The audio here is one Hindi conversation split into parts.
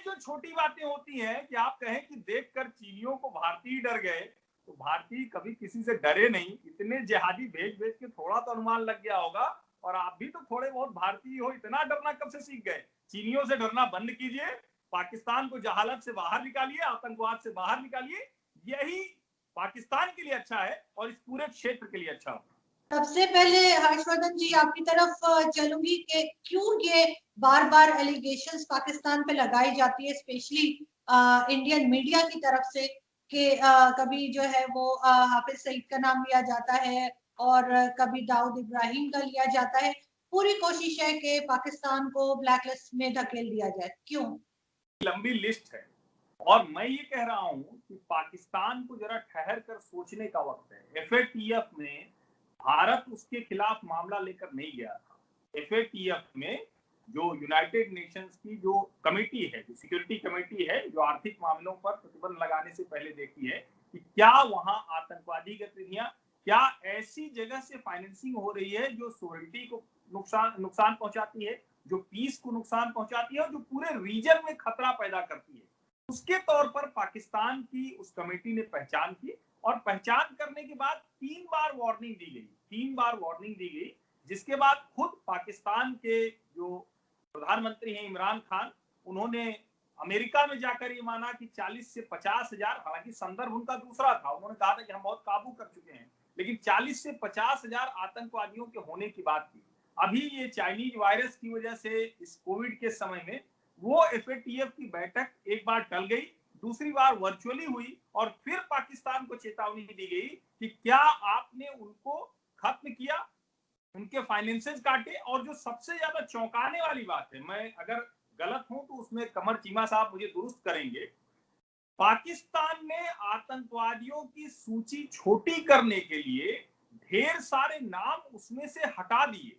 जो छोटी बातें होती हैं कि आप कहें कि देखकर चीनियों को भारतीय डर गए, तो भारतीय कभी किसी से डरे नहीं। इतने जिहादी भेज भेज के थोड़ा तो अनुमान लग गया होगा, और आप भी तो थोड़े बहुत भारतीय हो, इतना डरना कब से सीख गए? चीनियों से डरना बंद कीजिए, पाकिस्तान को जहालत से बाहर निकालिए, आतंकवाद से बाहर निकालिए। यही पाकिस्तान के लिए अच्छा है और इस पूरे क्षेत्र के लिए अच्छा होगा। सबसे पहले हर्षवर्धन जी आपकी तरफ चलूंगी कि क्यों ये बार बार एलिगेशंस पाकिस्तान पे लगाई जाती है, स्पेशली इंडियन मीडिया की तरफ से, कि कभी जो है वो हाफिज सईद का नाम लिया जाता है और कभी दाऊद इब्राहिम का लिया जाता है। पूरी कोशिश है कि पाकिस्तान को ब्लैकलिस्ट में धकेल दिया जाए, क्यों? लंबी लिस्ट है, और मैं ये कह रहा हूं कि पाकिस्तान को जरा ठहर कर सोचने का वक्त है। एफएटीएफ में भारत उसके खिलाफ मामला लेकर नहीं गया था। एफएटीएफ में जो यूनाइटेड नेशंस की जो कमेटी है, जो सिक्योरिटी कमेटी है, जो आर्थिक मामलों पर प्रतिबंध लगाने से पहले देखती है कि क्या वहां आतंकवादी गतिविधियां, क्या ऐसी जगह से फाइनेंसिंग हो रही है जो सोवरेनिटी को नुकसान पहुंचाती है, जो पीस को नुकसान पहुंचाती है और जो पूरे रीजन में खतरा पैदा करती है। उसके तौर पर पाकिस्तान की उस कमेटी ने पहचान की, और पहचान करने के बाद 3 बार वार्निंग दी गई, 3 बार वार्निंग दी गई, जिसके बाद खुद पाकिस्तान के जो प्रधानमंत्री हैं इमरान खान, उन्होंने अमेरिका में जाकर ये माना कि 40 से 50 हजार, हालांकि संदर्भ उनका दूसरा था, उन्होंने कहा था कि हम बहुत काबू कर चुके हैं, लेकिन 40 से 50 हजार आतंकवादियों के होने की बात थी। अभी ये चाइनीज वायरस की वजह से इस कोविड के समय में वो एफएटीएफ की बैठक एक बार टल गई, दूसरी बार वर्चुअली हुई, और फिर पाकिस्तान को चेतावनी दी गई कि क्या आपने उनको खत्म किया, उनके फाइनेंसेस काटे। और जो सबसे ज्यादा चौंकाने वाली बात है, मैं अगर गलत हूं तो उसमें कमर चीमा साहब मुझे दुरुस्त करेंगे, पाकिस्तान ने आतंकवादियों की सूची छोटी करने के लिए ढेर सारे नाम उसमें से हटा दिए।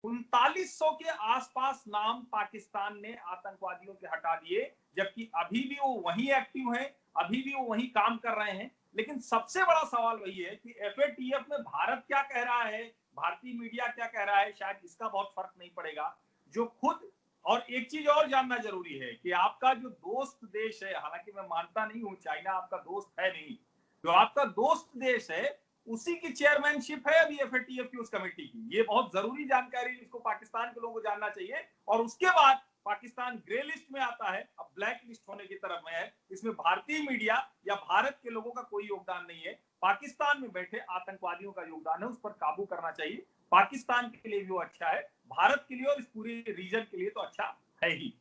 3900 के आसपास नाम पाकिस्तान ने आतंकवादियों के हटा दिए, जबकि अभी भी वो वही एक्टिव हैं, अभी भी वो वही काम कर रहे हैं। लेकिन सबसे बड़ा सवाल वही है कि एफएटीएफ में भारत क्या कह रहा है, भारतीय मीडिया क्या कह रहा है, शायद इसका बहुत फर्क नहीं पड़ेगा। जो खुद, और एक चीज और जानना जरूरी है कि आपका जो दोस्त देश है, हालांकि मैं मानता नहीं हूं चाइना आपका दोस्त है नहीं, जो आपका दोस्त देश है उसी की चेयरमैनशिप है अभी एफएटीएफ की उस कमेटी की। ये बहुत जरूरी जानकारी, इसको पाकिस्तान के लोगों को जानना चाहिए। और उसके बाद पाकिस्तान ग्रे लिस्ट में आता है, अब ब्लैक लिस्ट होने की तरफ में है। इसमें भारतीय मीडिया या भारत के लोगों का कोई योगदान नहीं है, पाकिस्तान में बैठे आतंकवादियों का योगदान है, उस पर काबू करना चाहिए। पाकिस्तान के लिए भी वो अच्छा है, भारत के लिए और इस पूरे रीजन के लिए तो अच्छा है ही।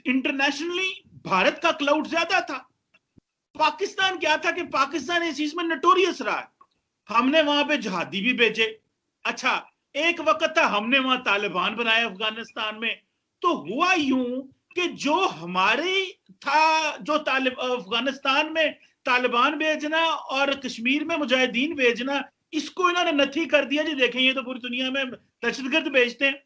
इंटरनेशनली भारत का क्लाउड ज्यादा था, पाकिस्तान क्या था कि पाकिस्तान इस चीज में नटोरियस रहा है। हमने वहां पे जहादी भी भेजे। अच्छा, एक वक्त था हमने वहां तालिबान बनाए अफगानिस्तान में, तो हुआ यूं कि जो हमारे था, जो अफगानिस्तान में तालिबान भेजना और कश्मीर में मुजाहिदीन भेजना, इसको इन्होंने नथी कर दिया जी। देखें, ये तो पूरी दुनिया में दहशतगर्द भेजते हैं।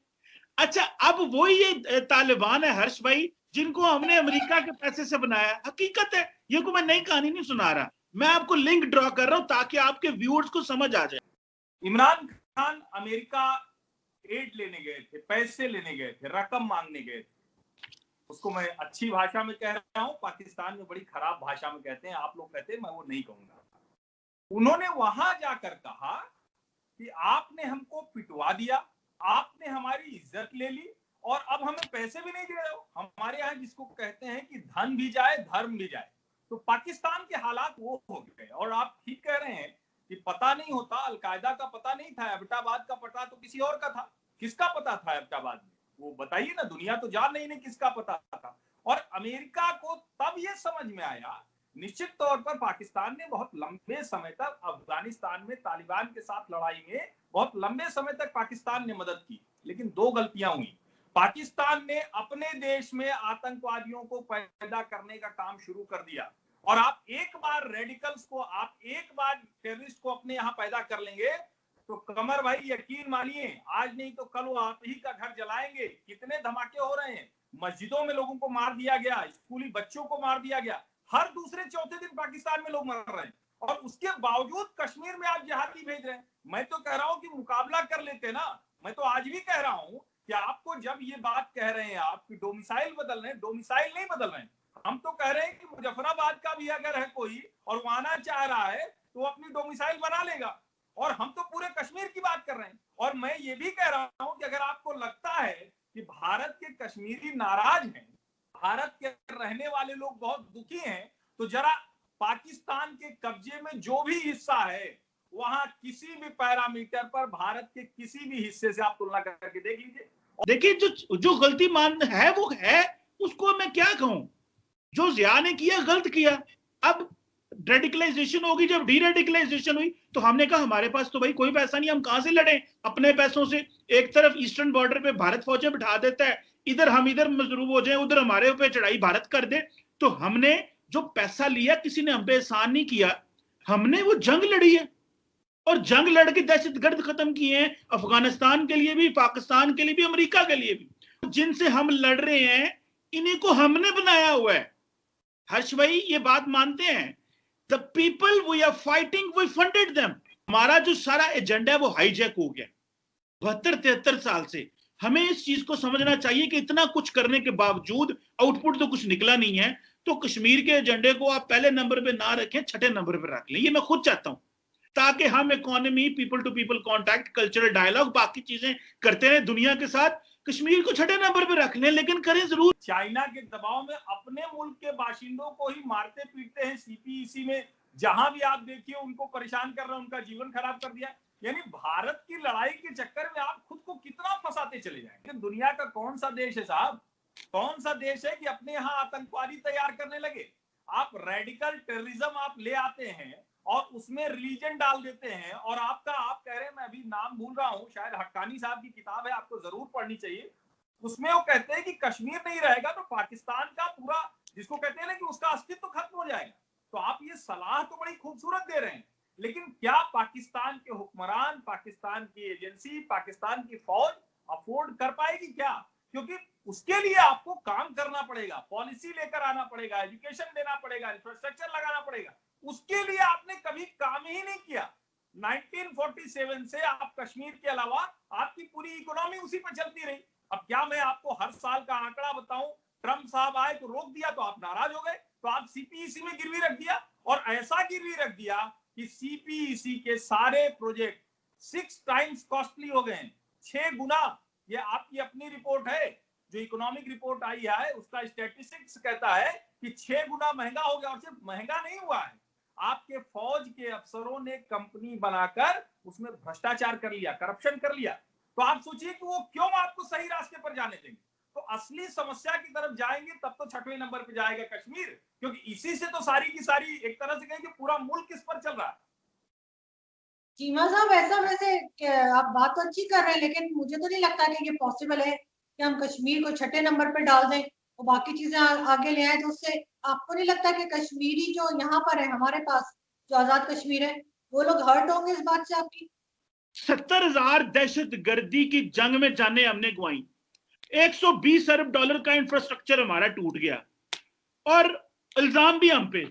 अच्छा, अब वही ये तालिबान है हर्ष भाई, जिनको हमने अमेरिका के पैसे से बनाया। हकीकत है, ये को मैं नई कहानी नहीं सुना रहा, मैं आपको लिंक ड्रॉ कर रहा हूं ताकि आपके व्यूअर्स को समझ आ जाए। इमरान खान अमेरिका एड लेने गए थे, पैसे लेने गए थे, रकम मांगने गए थे। उसको मैं अच्छी भाषा में कह रहा हूं, पाकिस्तान में बड़ी खराब भाषा में कहते हैं, आप लोग कहते हैं, मैं वो नहीं कहूंगा। उन्होंने वहां जाकर कहा कि आपने हमको पिटवा दिया, आपने हमारी इज्जत ले ली, और अब हमें पैसे भी नहीं दे रहे हो। हमारे यहाँ जिसको कहते हैं कि धन भी जाए धर्म भी जाए। तो पाकिस्तान के हालात वो हो गए। और आप ठीक कह रहे हैं कि पता नहीं होता, अलकायदा का पता नहीं था, एबटाबाद का पता तो किसी और का था। किसका पता था एबटाबाद में, वो बताइए ना, दुनिया तो जान नहीं किसका पता था। और अमेरिका को तब ये समझ में आया, निश्चित तौर पर पाकिस्तान ने बहुत लंबे समय तक अफगानिस्तान में तालिबान के साथ लड़ाई में बहुत लंबे समय तक पाकिस्तान ने मदद की, लेकिन 2 गलतियां हुई। पाकिस्तान ने अपने देश में आतंकवादियों को पैदा करने का काम शुरू कर दिया, और आप एक बार रेडिकल्स को, आप एक बार टेररिस्ट को अपने यहां पैदा कर लेंगे तो कमर भाई यकीन मानिए, आज नहीं तो कल वो आप ही का घर जलाएंगे। कितने धमाके हो रहे हैं, मस्जिदों में लोगों को मार दिया गया, स्कूली बच्चों को मार दिया गया, हर दूसरे चौथे दिन पाकिस्तान में लोग मर रहे हैं, और उसके बावजूद कश्मीर में आप जिहादी भेज रहे हैं। मैं तो कह रहा हूं कि मुकाबला कर लेते ना। मैं तो आज भी कह रहा हूं कि आपको जब ये बात कह रहे हैं आप कि डोमिसाइल बदल रहे हैं, डोमिसाइल नहीं बदल रहे हैं। हम तो कह रहे हैं कि मुजफ्फराबाद का भी अगर है कोई और वो आना चाह रहा है तो अपनी डोमिसाइल बना लेगा। और हम तो पूरे कश्मीर की बात कर रहे हैं। और मैं ये भी कह रहा हूं कि अगर आपको लगता है कि भारत के कश्मीरी नाराज हैं, भारत के रहने वाले लोग बहुत दुखी हैं, तो जरा पाकिस्तान के कब्जे में जो भी हिस्सा है वहां किसी भी पैरामीटर पर भारत के किसी भी हिस्से से आप तुलना करके देख लीजिए। देखिए, जो गलती मान है वो है, उसको मैं क्या कहूं। जो जिया ने किया गलत किया। अब रेडिकलाइजेशन होगी, जब डीरेडिकलाइजेशन हुई तो हमने कहा हमारे पास तो भाई कोई पैसा नहीं, हम कहां से लड़े अपने पैसों से। एक तरफ ईस्टर्न बॉर्डर पे भारत फौजें बिठा देता है, इधर हम इधर मजरूब हो जाए, उधर हमारे ऊपर चढ़ाई भारत कर दे। तो हमने जो पैसा लिया, किसी ने हम पे एहसान नहीं किया, हमने वो जंग लड़ी है और जंग लड़ के दहशतगर्द खत्म किए हैं, अफगानिस्तान के लिए भी, पाकिस्तान के लिए भी, अमेरिका के लिए भी। जिनसे हम लड़ रहे हैं इन्हीं को हमने बनाया हुआ है। हर्ष भाई ये बात मानते हैं, the people we are fighting we funded them. हमारा जो सारा एजेंडा है वो हाईजैक हो गया 72-73 साल से। हमें इस चीज को समझना चाहिए कि इतना कुछ करने के बावजूद आउटपुट तो कुछ निकला नहीं है। तो कश्मीर के एजेंडे को आप पहले नंबर पे ना रखें, छठे नंबर पे रख लें, ये मैं खुद चाहता हूं, ताकि हम economy, people to people contact, cultural dialogue, बाकी चीजें करते रहे दुनिया के साथ। कश्मीर को छठे नंबर पे रख लें, लेकिन करें जरूर। चाइना के दबाव में अपने मुल्क के बाशिंदों को ही मारते पीटते हैं सीपीईसी में, जहां भी आप देखिए उनको परेशान कर रहे हैं, उनका जीवन खराब कर दिया। यानी भारत की लड़ाई के चक्कर में आप खुद को कितना फंसाते चले जाएंगे। दुनिया का कौन सा देश है साहब, कौन सा देश है कि अपने यहाँ आतंकवादी तैयार करने लगे। आप रेडिकल टेररिज्म आप ले आते हैं और उसमें रिलीजन डाल देते हैं। और आप कह रहे हैं, मैं अभी नाम भूल रहा हूं, शायद हक्कानी साहब की किताब है, आपको जरूर पढ़नी चाहिए। उसमें वो कहते हैं कि कश्मीर नहीं रहेगा तो पाकिस्तान का पूरा, जिसको कहते हैं ना कि उसका अस्तित्व खत्म हो जाएगा। तो आप ये सलाह तो बड़ी खूबसूरत दे रहे हैं, लेकिन क्या पाकिस्तान के हुक्मरान, पाकिस्तान की एजेंसी, पाकिस्तान की फौज अफोर्ड कर पाएगी क्या? क्योंकि उसके लिए आपको काम करना पड़ेगा, पॉलिसी लेकर आना पड़ेगा, एजुकेशन देना पड़ेगा, इंफ्रास्ट्रक्चर लगाना पड़ेगा। उसके लिए आपने कभी काम ही नहीं किया। 1947 से आप कश्मीर के अलावा आपकी पूरी इकोनॉमी उसी पर चलती रही। अब क्या मैं आपको हर साल का आंकड़ा बताऊं? ट्रंप साहब आए तो रोक दिया तो आप नाराज हो गए, तो आप सीपीईसी में गिरवी रख दिया। और ऐसा गिरवी रख दिया कि सीपीईसी के सारे प्रोजेक्ट 6 टाइम्स कॉस्टली हो गए, 6 गुना। ये आपकी अपनी रिपोर्ट है, जो इकोनॉमिक रिपोर्ट आई है उसका स्टैटिस्टिक्स कहता है कि 6 गुना महंगा हो गया। और सिर्फ महंगा नहीं हुआ है, आपके फौज के अफसरों ने कंपनी बनाकर उसमें भ्रष्टाचार कर लिया, करप्शन कर लिया। तो आप सोचिए कि वो क्यों आपको सही रास्ते पर जाने देंगे। तो असली समस्या की तरफ जाएंगे तब तो छठवें नंबर पे जाएगा कश्मीर, क्योंकि इसी से तो सारी की सारी एक तरह से कहें कि पूरा मुल्क इस पर चल रहा है। चीमा साहब, ऐसा वैसे आप बात तो अच्छी कर रहे हैं, लेकिन मुझे तो नहीं लगता कि ये पॉसिबल है कि हम कश्मीर को छठे नंबर पे डाल दें और बाकी चीजें आगे ले आए। तो उससे आपको नहीं लगता कि कश्मीरी जो यहाँ पर है हमारे पास, जो आजाद कश्मीर है, वो लोग हर्ट होंगे इस बात से आपकी? 70,000 दहशत गर्दी की जंग में जाने हमने गंवाई, 120 अरब डॉलर का इंफ्रास्ट्रक्चर हमारा टूट गया, और इल्जाम भी हम पे।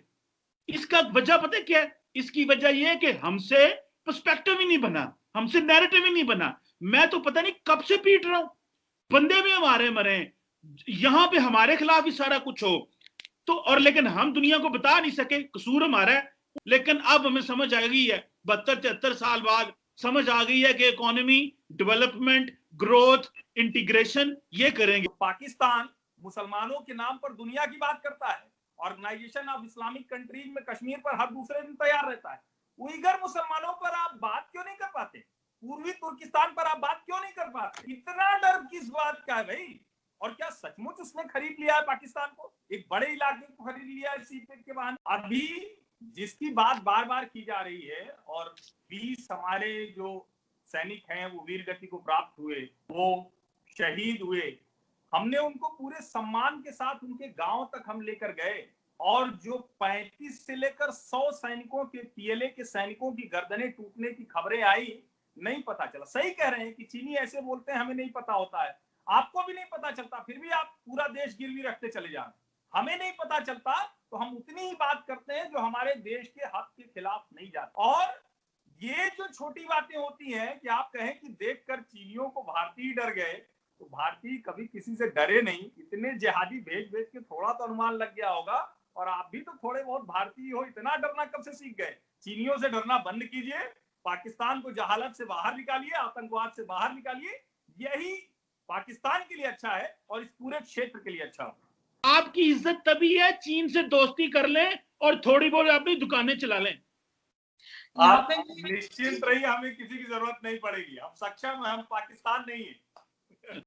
इसका वजह पता है क्या है? इसकी वजह यह है कि हमसे पर्सपेक्टिव ही नहीं बना, हमसे नैरेटिव ही नहीं बना। मैं तो पता नहीं कब से पीट रहा हूं, बंदे भी हमारे मरे, यहां पे हमारे खिलाफ ही सारा कुछ हो तो, और लेकिन हम दुनिया को बता नहीं सके, कसूर हमारा है। लेकिन अब हमें समझ आ गई है, 72-73 साल बाद समझ आ गई है कि इकोनॉमी, डेवलपमेंट, ग्रोथ, इंटीग्रेशन ये करेंगे। पाकिस्तान मुसलमानों के नाम पर दुनिया की बात करता है, ऑर्गेनाइजेशन ऑफ इस्लामिक कंट्रीज में कश्मीर पर हर दूसरे दिन तैयार रहता है। उइगर मुसलमानों पर आप बात क्यों नहीं कर पाते? पूर्वी तुर्किस्तान पर आप बात क्यों नहीं कर पाते? इतना डर किस बात का है भाई? और क्या सचमुच उसने खरीद लिया है पाकिस्तान को? एक बड़े इलाके को खरीद लिया है सीपेक के बहाने। अभी जिसकी बात बार बार की जा रही है, और 20 हमारे जो सैनिक हैं वो वीर गति को प्राप्त हुए, वो शहीद हुए, हमने उनको पूरे सम्मान के साथ उनके गांव तक हम लेकर गए। और जो 35 से लेकर 100 सैनिकों के, पीएलए के सैनिकों की गर्दनें टूटने की खबरें आई, नहीं पता चला। सही कह रहे हैं कि चीनी ऐसे बोलते हैं हमें नहीं पता होता है, आपको भी नहीं पता चलता, फिर भी आप पूरा देश गिरवी रखते चले जा रहे हैं। हमें नहीं पता चलता तो हम उतनी ही बात करते हैं जो हमारे देश के हक के खिलाफ नहीं जाती। और ये जो छोटी बातें होती हैं कि आप कहें कि देखकर चीनियों को भारतीय डर गए, तो भारतीय कभी किसी से डरे नहीं, इतने जिहादी भेज भेज के थोड़ा तो अनुमान लग गया होगा। और आप भी तो थोड़े बहुत भारतीय हो, इतना डरना कब से सीख गए? चीनियों से डरना बंद कीजिए, पाकिस्तान को जहालत से बाहर निकालिए, आतंकवाद से बाहर निकालिए, यही पाकिस्तान के लिए अच्छा है और इस पूरे क्षेत्र के लिए अच्छा होगा। आपकी इज्जत तभी है चीन से दोस्ती कर लें और थोड़ी बहुत अपनी दुकानें चला लें। आप निश्चिंत रहिए, हमें किसी की जरूरत नहीं पड़ेगी, हम सक्षम हैं, हम पाकिस्तान नहीं है।